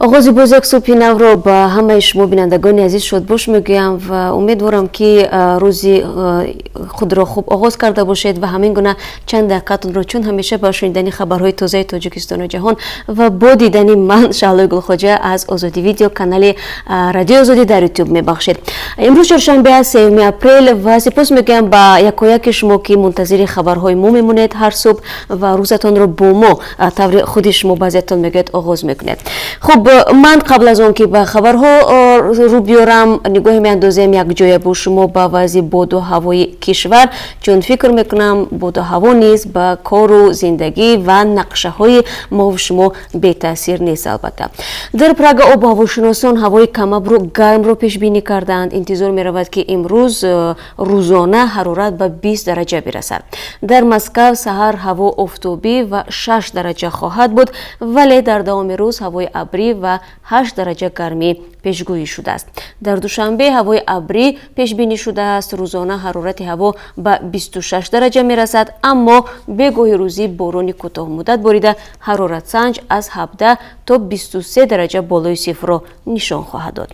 آغاز بزرگ صبح نو را با همه شما بینندگان عزیز شد باش میگویم و امیدوارم که روزی خود را خوب آغاز کرده باشید و همین گونه چند دقیقتون را چون همیشه با شنیدن خبرهای تازه تاجیکستان و جهان و با دیدن من شعله گلخوجه از آزادی ویدیو کانال رادیو آزادی در یوتیوب میبخشید. امروز چهارشنبه 3 اپریل و سپاس میگم با یکایک شما که منتظر خبرهای ما میمونید هر صبح و روزتون رو با ما طور خود شما بعضیتون میگید آغاز میکنید. خب من قبل از اون که به خبرها رو بیارم نگاه میاندازیم یک جای با شما با وضع باد و هوای کشور، چون فکر میکنم باد و هوا نیز با کار و زندگی و نقشه های ما و شما بی تاثیر نیست. البته در پراگ آب و هواشناسان هوای کم ابر و گرم رو پیش بینی کردند. انتظار می رود که امروز روزانه حرارت به 20 درجه برسد. در مسکو سحر هوا آفتابی و 6 درجه خواهد بود، ولی در دوام روز هوای ابری و 8 درجه گرمی پیشگویی شده است. در دوشنبه هوای ابری پیش بینی شده است. روزانه حرارت هوا به 26 درجه می رسد، اما به گاهی روزی باران کوتاه مدت باریده حرارت سنج از 17 تا 23 درجه بالای صفر را نشان خواهد داد.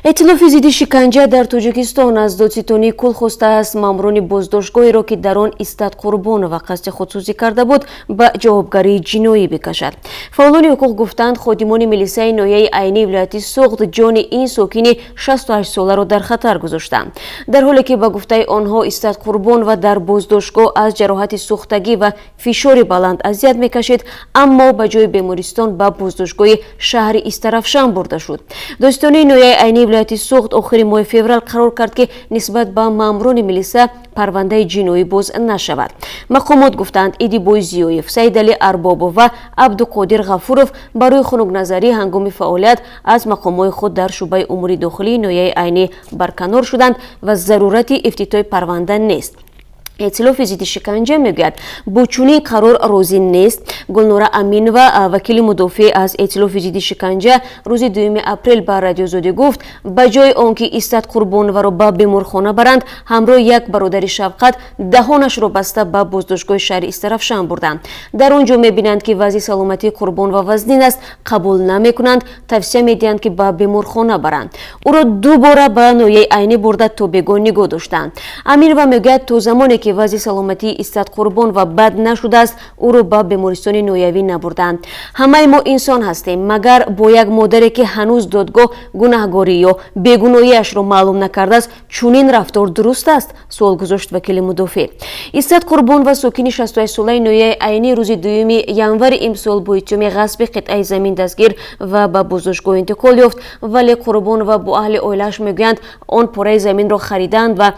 ائتلاف ضد شکنجه در تاجیکستان از دادستانی کل خواسته است ماموران بازداشتگاهی را که در آن ایستاد قربان و قصد خودسوزی کرده بود به جوابگری جنایی بکشد. فعالان حقوق گفتند خادمان ملیسه ناحیه عینی ولایت سوخت جان این ساکن 68 ساله را در خطر گذاشتند، در حالی که به گفته آنها ایستاد قربان و در بازداشتگاه از جراحت سوختگی و فشار بلند اذیت میکشید، اما به جای بیمارستان به بازداشتگاه شهر استرافشان برده شد. دادستانی ناحیه عینی ولایت سوخت آخر ماه فوریه قرار کرد که نسبت به ماموران ملیسه پرونده جنایی باز نشود. مقامات گفتند ایدی بوی زیویف، سید علی اربابو و عبدالقادر غفورов برای خنک-نظری هنگام فعالیت از مقامات خود در شعبه امور داخلی ناحیه عینی برکنار شدند و ضرورت افتتاح پرونده نیست. ائتلاف ضد شکنجه میگوید با چنین قرار راضی نیست. گلنورا امین و وکیل مدافع از ائتلاف ضد شکنجه روز 2 اپریل به رادیو آزادی گفت به جای آنکه ایستاد قربان و را به بیمارخانه برند، همراه یک برادر شفقت دهانش را بسته به بازداشتگاه شهر استرافشان بردند. در آنجا میبینند که وضع سلامتی قربان و وزنین است، قبول نمیکنند، توصیه میدهند که به بیمارخانه برند. او را دوباره به ناحیه عینی برده تا بگاه نگاه داشتند. امیر و میگوید تا زمانی که وضع سلامتی ایستاد قربان و بد نشده است او را به بیمارستان نویوی نبردند. همه ما انسان هستیم، مگر با یک مادری که هنوز دادگاه گناهکاری یا بیگناهیش را معلوم نکرده است چنین رفتار درست است؟ سوال گذاشت وکیل مدافع. ایستاد قربان و ساکن 68 ساله ناحیه عینی روز 2 ینور امسال با اتهام غصب قطعه زمین دستگیر و به بازداشتگاه انتقال یافت، ولی قربان و با اهل عائله‌اش میگویند آن پاره زمین را خریدند و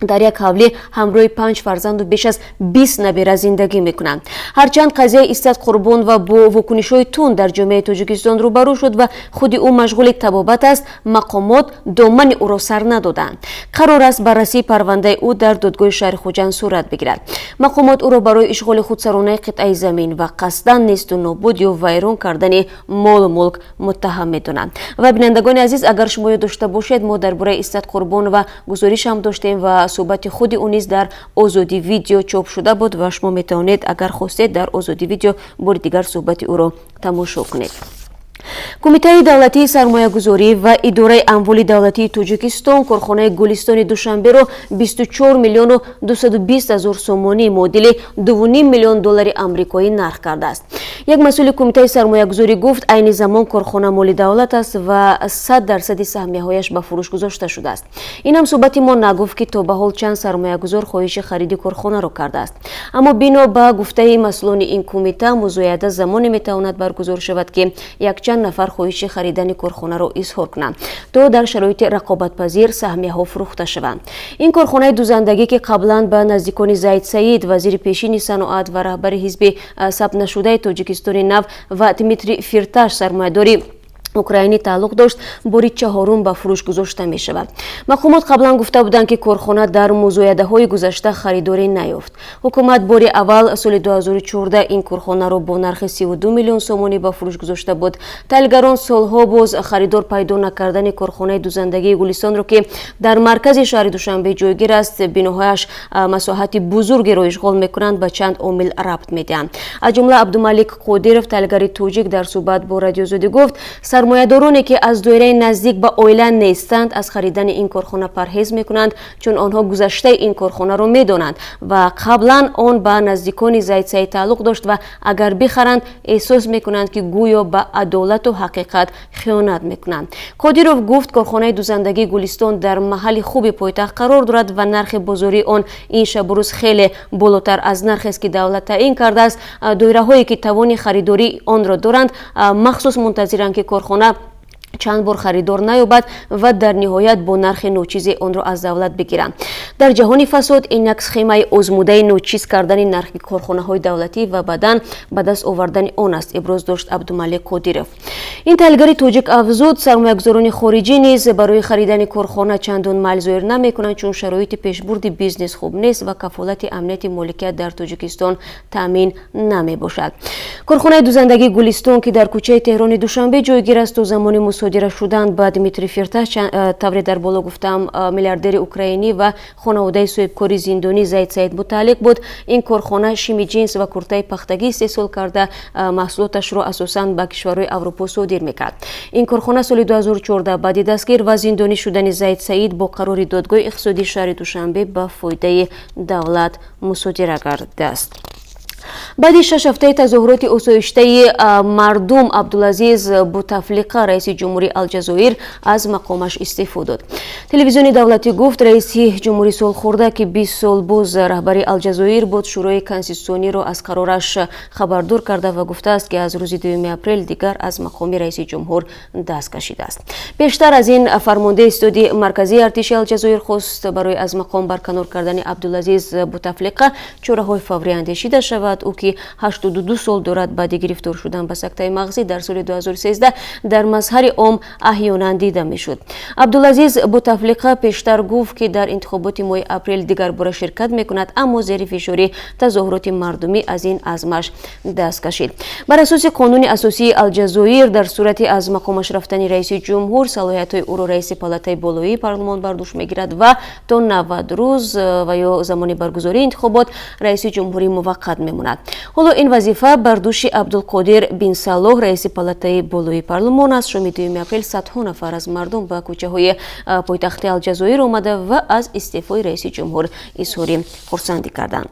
در یک حوله همراه 5 فرزند و بیش از 20 نبیره زندگی میکنند. هرچند قضیه ایستاد قربان و با واکنش‌های تند در جامعه تاجیکستان روبرو شد و خود او مشغول طبابت است، مقامات دامن او را سر ندادند. قرار است بررسی پرونده او در دادگاه شهر خوجند صورت بگیرد. مقامات او را برای اشغال خودسرانه قطعه زمین و قصداً نیست و نابود یا ویران کردن مال و ملک متهم میدانند. و بینندگان عزیز، اگر شما داشته باشید ما درباره ایستاد قربان و گزارش هم داشتیم و صحبت خود او نیز در آزادی ویدیو چاپ شده بود و شما میتوانید اگر خواستید در آزادی ویدیو بار دیگر صحبت او را تماشا کنید. کمیته دولتی سرمایه‌گذاری و اداره اموال دولتی تاجیکستان کارخانه گلستان دوشنبه را 24 میلیون و 220 هزار سومانی معادل 2.5 میلیون دلار آمریکایی نرخ کرده است. یک مسئول کمیته سرمایه‌گذاری گفت عین زمان کارخانه مال دولت است و 100% سهمیه‌هایش به فروش گذاشته شده است. این هم صحبت ما نگفت که تا به حال چند سرمایه‌گذار خواهش خرید کارخانه را کرده است، اما بنا به گفته مسئولان این کمیته مزایده زمانی میتواند برگزار شود که یک چند نفر خواهش خریدن کارخانه را اظهار کنند تا در شرایط رقابت پذیر سهمیه ها فروخته شوند. این کارخانه دوزندگی که قبلا به نزدیکان زید سعید وزیر پیشین صنعت و رهبر حزب ثبت نشده تاجیکستان نو و دمیتری فرتاش سرمایه‌داری اوکراینی تعلق داشت باری چهارم به فروش گذاشته می شود. مقامات قبلا گفته بودند که کارخانه در مزایده های گذشته خریداری نیافت. حکومت باری اول سال 2014 این کارخانه را با نرخ 32 میلیون سومانی به فروش گذاشته بود. تحلیلگران سالها باز خریدار پیدا نکردن کارخانه دوزندگی گلستان را که در مرکز شهر دوشنبه جایگیر است بناهایش مساحت بزرگی را اشغال میکنند به چند عامل ربط میدهند. از جمله عبدالملک قادرов تحلیلگر توجیک در صحبت با رادیو آزادی گفت سرمایه‌دارانی که از دایره نزدیک به عائله نیستند از خریدن این کارخانه پرهیز میکنند چون آنها گذشته این کارخانه را میدانند و قبلا آن به نزدیکان زید سعید تعلق داشت و اگر بخرند احساس میکنند که گویا به عدالت و حقیقت خیانت میکنند. قادرov گفت کارخانه دوزندگی گلستان در محل خوب پایتخت قرار دارد و نرخ بازاری آن این شب و روز خیلی بالاتر از نرخی است که دولت تعیین کرده است. دایره هایی که توان خریداری آن را دارند مخصوص منتظرند که کارخانه چند بار خریدار نیابد و در نهایت با نرخ نوچیز آن را از دولت بگیرند. در جهان فساد این یک سخمه آزموده نوچیز کردن نرخ کارخانه های دولتی و بعداً به دست آوردن آن است، ابراز داشت عبدالملک قادرov. این تحلیلگر توجیک افزود سرمایه‌گذاران خارجی نیز برای خریدن کارخانه چندان میل ظاهر نمی‌کنند چون شرایط پیشبرد بیزنس خوب نیست و کفالت امنیت مالکیت در تاجیکستان تامین نمی‌باشد. کارخانه دوزندگی گلستان که در کوچه تهران دوشنبه جایگیر است و زمان مصادره شدند با دمیتری فرتاش طور در بالا گفتم میلیاردر اوکراینی و خانواده صاحبکاری زندانی زید سعید متعلق بود. این کارخانه شیمی جنس و کرته پختگی استحصال کرده محصولاتش را اساساً به کشورهای اروپا صادر میکرد. این کارخانه سال 2014 بعد دستگیر و زندانی شدن زید سعید با قرار دادگاه اقتصادی شهر دوشنبه به فایده دولت مصادره کرده است. بعد 6 هفته تظاهرات آسایشته مردم عبدالعزیز بوتفلیقه رئیس جمهوری الجزایر از مقامش استعفا داد. تلویزیون دولتی گفت رئیس جمهوری سال خورده که 20 سال باز رهبری الجزایر بود شورای کنستیتوسیونی را از قرارش خبردار کرده و گفته است که از روز 2 اپریل دیگر از مقام رئیس جمهور دست کشیده است. بیشتر از این فرمانده استادی مرکزی ارتش الجزایر خواست برای از مقام برکنار کردن عبدالعزیز بوتفلیقه چاره‌های فوری اندیشیده شود. او که 82 سال دارد بعد گرفتار شدن به سکته مغزی در سال 2013 در مظهر عام احیانا دیده میشد. عبدالعزیز بوتفلیقه پیشتر گفت که در انتخابات ماه اپریل دیگر بار شرکت میکند اما زیر فشار تظاهرات مردمی از این عزمش دست کشید. بر اساس قانون اساسی الجزایر در صورت از مقامش رفتن رئیس جمهور صلاحیت او را رئیس پالاتای بالایی پارلمان بر دوش میگیرد و تا 90 روز و یا زمان برگزاری انتخابات رئیس جمهوری موقت میماند. حالا این وظیفه بر دوش عبدالقادر بن صالح رئیس پالاتای بالایی پارلمان است. شام 2 اپریل صدها نفر از مردم به کوچه های پایتخت الجزایر آمده و از استعفای رئیس جمهور اظهار خرسندی کردند.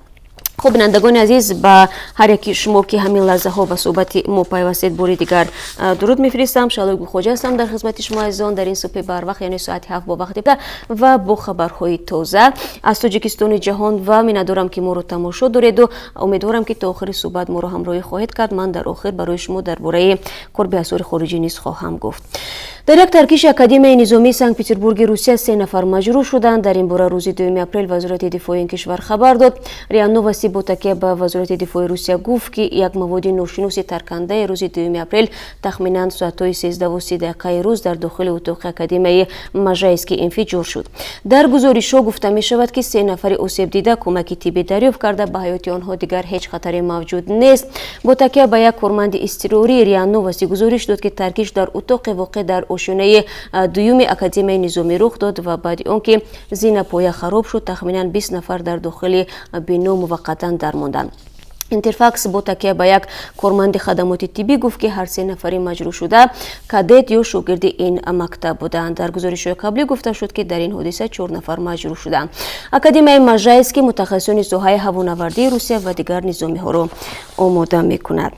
خب بینندگان عزیز به هر یکی شما که همین لحظه ها به صحبت ما پیوستید باری دیگر درود میفرستم. شالوی خوجا هستم در خدمت شما عزیزان در این صبح بر وقت یعنی ساعت 7 با وقت بده و با خبرهای تازه از تاجیکستان جهان و می‌ندارم که ما رو تماشا دارید و امیدوارم که تا آخر صحبت ما رو همراهی خواهید کرد. من در آخر برای شما درباره قرب اسعار خارجی نیز خواهم گفت. در یک ترکیش اکادمی نظامی سنت پترزبورگ روسیه 3 نفر مجروح شدند. در این باره روز 2 اپریل وزارت دفاع این کشور خبر داد. ریا نووستی با تکیه به وزارت دفاع روسیه گفت که یک مواد ناشناس ترکنده روز 2 اپریل تخمینا ساعت 13:30 روز در داخل اتاق اکادمی مژایسکی انفجار شد. در گزارش‌ها گفته می شود که 3 نفر آسیب دیده کمک طبی دریافت کرده. به حیات آنها دیگر هیچ خطری موجود نیست. با تکیه به یک کارمند اضطراری ریا نووستی گزارش داد که ترکیش در اتاق واقع در آشیانه دوم اکادمی نظامی رخ داد و بعد آنکه زین پایه خراب شد تخمینا 20 نفر در داخل بنا موقتا درماندند. اینترفاکس با تکیه به یک کارمند خدمات طبی گفت که هر 3 نفری مجروح شده کادت یا شاگرد این مکتب بودند. در گزارش‌های قبلی گفته شد که در این حادثه 4 نفر مجروح شدند. اکادمی مژایسکی متخصصان ساحه هوانوردی روسیه و دیگر نظامی‌ها را آماده می‌کند.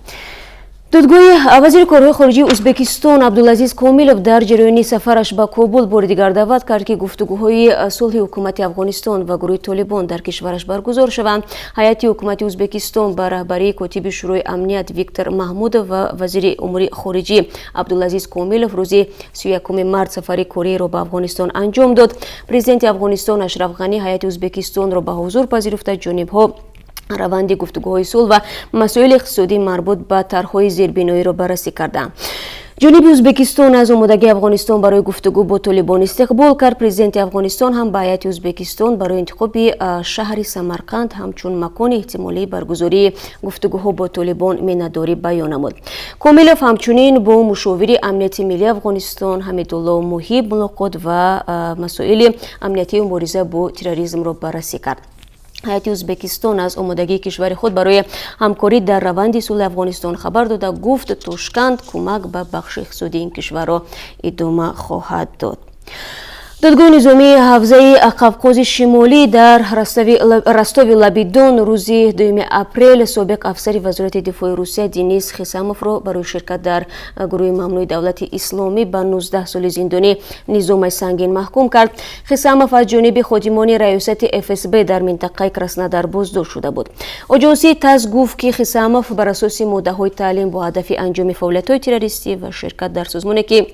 دادگاه وزیر کارهای خارجه ازبکستان عبدالعزیز کاملوف در جریان سفرش به کابل بار دیگر دعوت کرد که گفتگوهای صلح حکومت افغانستان و گروه طالبان در کشورش برگزار شوند. هیئت حکومت ازبکستان به رهبری کاتب شورای امنیت ویکتور محمود و وزیر امور خارجه عبدالعزیز کاملوف روز 31 مارس سفر کاری را به افغانستان انجام داد. پرزیدنت افغانستان اشرف غنی هیئت ازبکستان را به حضور پذیرفته جانب‌ها روند گفتگوهای صلح و مسائل اقتصادی مربوط به طرح‌های زیربنایی را بررسی کردند. جنوب ازبکستان از آمادگی افغانستان برای گفتگو با طالبان استقبال کرد. پرزیدنت افغانستان هم با هیئت ازبکستان برای انتخاب شهر سمرقند همچون مکان احتمالی برگزاری گفتگوها با طالبان مینداری بیان نمود. کومیلوف همچنین با مشاور امنیتی ملی افغانستان حمیدالله محیب ملاقات و مسائل امنیتی و مبارزه با تروریسم را بررسی کرد. هیئت ازبکستان از آمادگی کشور خود برای همکاری در روند صلح افغانستان خبر داد و گفت تاشکند کمک به بخش اقتصادی این کشور را ادامه خواهد داد. دادگاه نظامی حوزه قفقاز شمالی در رستاو لبیدون روز 2 اپریل سابق افسر وزارت دفاع روسیه دینیس خیساموف را برای شرکت در گروه ممنوع دولت اسلامی به 19 سال زندانی نظام سنگین محکوم کرد. خیساموف از جانب خادمان ریاست FSB در منطقه کراسنودار بازداشت شده بود. آژانس تاس گفت که خیساموف بر اساس مدت‌های تعلیم با هدف انجام فعالیت‌های تروریستی و شرکت در سازمانی که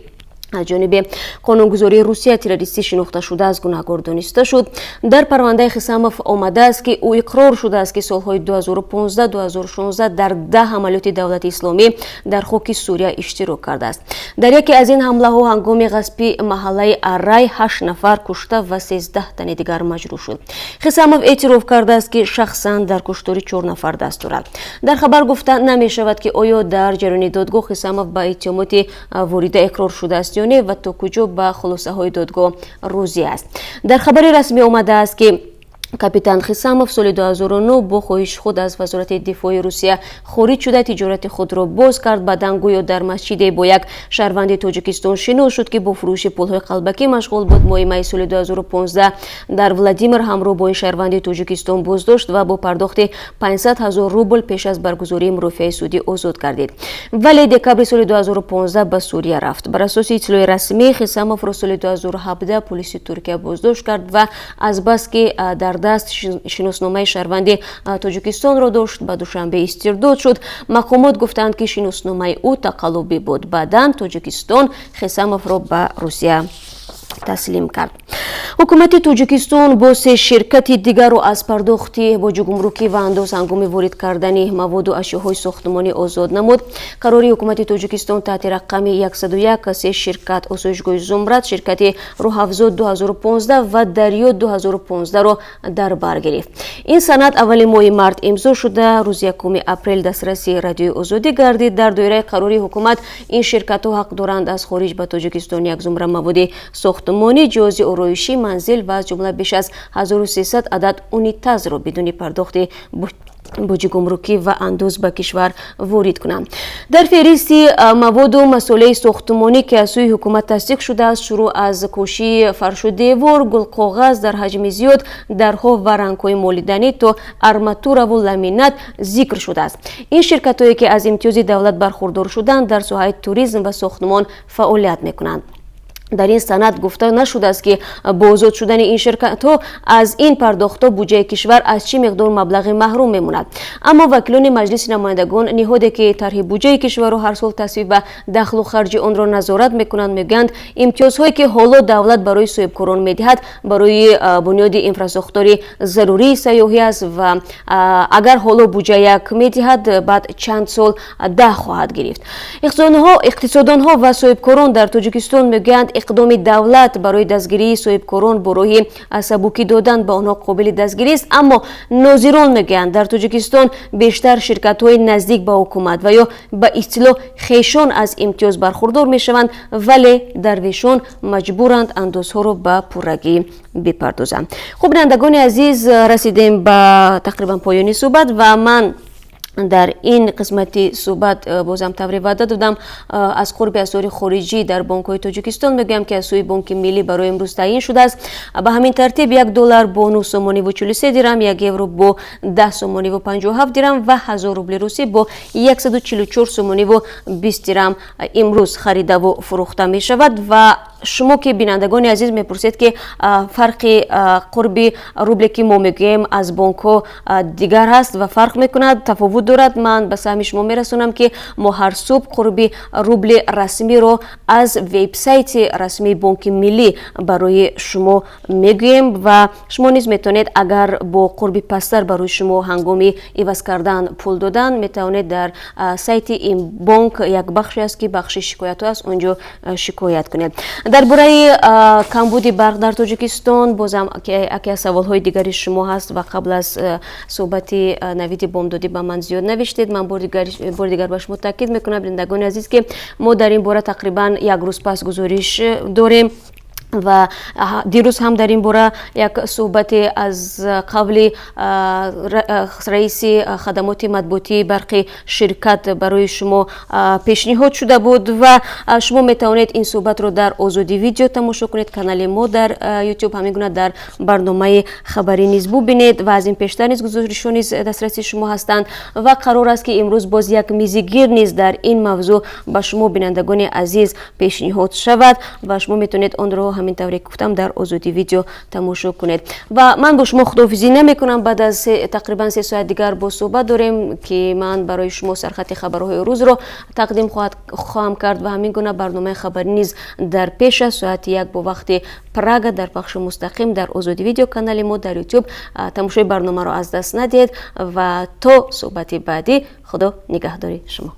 از جانب قانونگذاری روسیه تروریستی شناخته شده از گناهکار دانسته شد. در پرونده خیساموف آمده است که او اقرار شده است که سالهای 2015-2016 در 10 عملیات دولت اسلامی در خاک سوریه اشتراک کرده است. در یکی از این حمله ها هنگام غصب محله ارای 8 نفر کشته و 13 تن دیگر مجروح شد. خیساموف اعتراف کرده است که شخصا در کشتار 4 نفر دست دارد. در خبر گفته نمی شود که آیا در جریان دادگاه خیساموف به اتهامات وارده اقرار شده است و تا کجا به خلاصه های دادگاه راضی است. در خبر رسمی آمده است که کاپیتان خیساموف سال 2009 با خواهش خود از وزارت دفاع روسیه خارج شده تجارت خود را باز کرد. بعداً گویا در مسجد با یک شهروند تاجیکستان شناخته شد که با فروش پولهای قلبکی مشغول بود. ماه می سال 2015 در ولادیمیر همراه با این شهروند تاجیکستان بازداشت و با پرداخت 500,000 روبل پیش از برگزاری مرافعه سودی آزاد گردید. ولی دکمبر سال 2015 به سوریه رفت. بر اساس اطلاع رسمی خیساموف را سال 2017 پلیس ترکیه بازداشت کرد و از بس که در دست شناسنامه شهروندی تاجیکستان را داشت به دوشنبه استرداد شد. مقامات گفتند که شناسنامه او تقلبی بود. بعداً تاجیکستان خیساموف را به روسیه تسلیم کرد. حکومت تاجیکستان با 3 شرکت دیگر را از پرداخت باج گمرکی و انداز هنگام وارد کردن مواد و اشیاءهای ساختمانی آزاد نمود. قراری حکومت تاجیکستان تحت رقم 101 3 شرکت آسایشگاه زمرد، شرکت روح‌افزا 2015 و دریا 2015 را در بر گرفت. این سند اول ماه مارس امضا شده روز 1 اپریل دسترسی رادیو آزادی گردید. در دایره قراری حکومت این شرکت ها حق دارند از خارج به تاجیکستان یک زمره مواد ساختمانی، جهاز آرایشی، منزل و از جمله بیش از 1300 عدد اونیتاز را بدون پرداخت باج گمرکی و انداز به کشور وارد کنند. در فهرست مواد و مسائل ساختمانی که از سوی حکومت تصدیق شده است شروع از کاشی فرش و دیوار، گل کاغذ در حجم زیاد، درها و رنگ‌های مالیدنی تا آرماتور و لامینات ذکر شده است. این شرکت‌هایی که از امتیاز دولت برخوردار شدند در ساحه توریسم و ساختمان فعالیت می‌کنند. در این سند گفته نشده است که با آزاد شدن این شرکت ها از این پرداخت ها بودجه کشور از چه مقدار مبلغ محروم میموند. اما وکیلان مجلس نمایندگان نهادی که طرح بودجه کشور را هر سال تصویب و دخل و خرج آن را نظارت میکنند میگویند امتیازهایی که حالا دولت برای صاحبکاران میدهد برای بنیاد انفراستراکچور ضروری سیاحی است و اگر حالا بودجه یک میدهد بعد چند سال 10 خواهد گرفت. اقتصاددان ها و صاحبکاران در تاجیکستان میگویند اقدام دولت برای دستگیری صاحبکاران با راه سبوکی دادن به آنها قابل دستگیری است، اما ناظران میگویند در تاجیکستان بیشتر شرکت‌های نزدیک به حکومت و یا به اصطلاح خیشان از امتیاز برخوردار میشوند ولی درویشان مجبورند اندازها را به پورگی بپردازند. خب بینندگان عزیز، رسیدیم به تقریبا پایان صحبت و من در این قسمتی صحبت بازم تبریک وعده دادم از قرب اسعار خارجی در بانک‌های تاجیکستان میگم که از سوی بانک ملی برای امروز تعیین شده است. به همین ترتیب $1 با 9 سومانی و 43 درم، 1 یورو با 10 سومانی و 57 درم و 1000 روبل روسی با 144 سومانی و 20 درم امروز خریده و فروخته می شود و شما که بینندگان عزیز میپرسید که فرق قرب روبلی که ما میگوییم از بانک ها دیگر هست و فرق میکند، تفاوت دارد. من به سهم شما میرسونم که ما هر صبح قرب روبل رسمی رو از وبسایت رسمی بانک ملی برای شما میگوییم و شما نیز میتونید اگر با قرب پستر برای شما هنگامی عوض کردن پول دادن میتونید در سایت این بانک یک بخشی است که بخش شکایت است، اونجا شکایت کنید. درباره کمبود برق در تاجیکستان بازم یکی از سوال‌های دیگری شما هست و قبل از صحبت نوید بامدادی به من زیاد نوشتید. من بار دیگر به شما تاکید میکنم بینندگان عزیز که ما در این باره تقریبا یک روز پس گزارش داریم و دیروز هم در این باره یک صحبت از قبل رئیس خدمات مطبوعاتی برقی شرکت برای شما پیشنهاد شده بود و شما میتوانید این صحبت رو در آزادی ویدیو تماشا کنید. کانال ما در یوتیوب همین گونه در برنامه خبری نیز ببینید و از این پیشتر نیز گزارش‌ها نیز دسترسی شما هستند و قرار است که امروز باز یک میزگیر نیز در این موضوع به شما بینندگان عزیز پیشنهاد شود و شما میتونید آن رو همین طوری گفتم در آزادی ویدیو تماشا کنید و من با شما خداحافظی نمیکنم. بعد از تقریبا 3 ساعت دیگر با صحبت داریم که من برای شما سرخط خبرهای روز رو تقدیم خواهم کرد و همین گونه برنامه خبری نیز در پیش است. ساعت 1 با وقت پراگ در بخش مستقیم در آزادی ویدیو کانال ما در یوتیوب. تماشای برنامه رو از دست ندید و تا صحبت بعدی خدا نگهداری شما.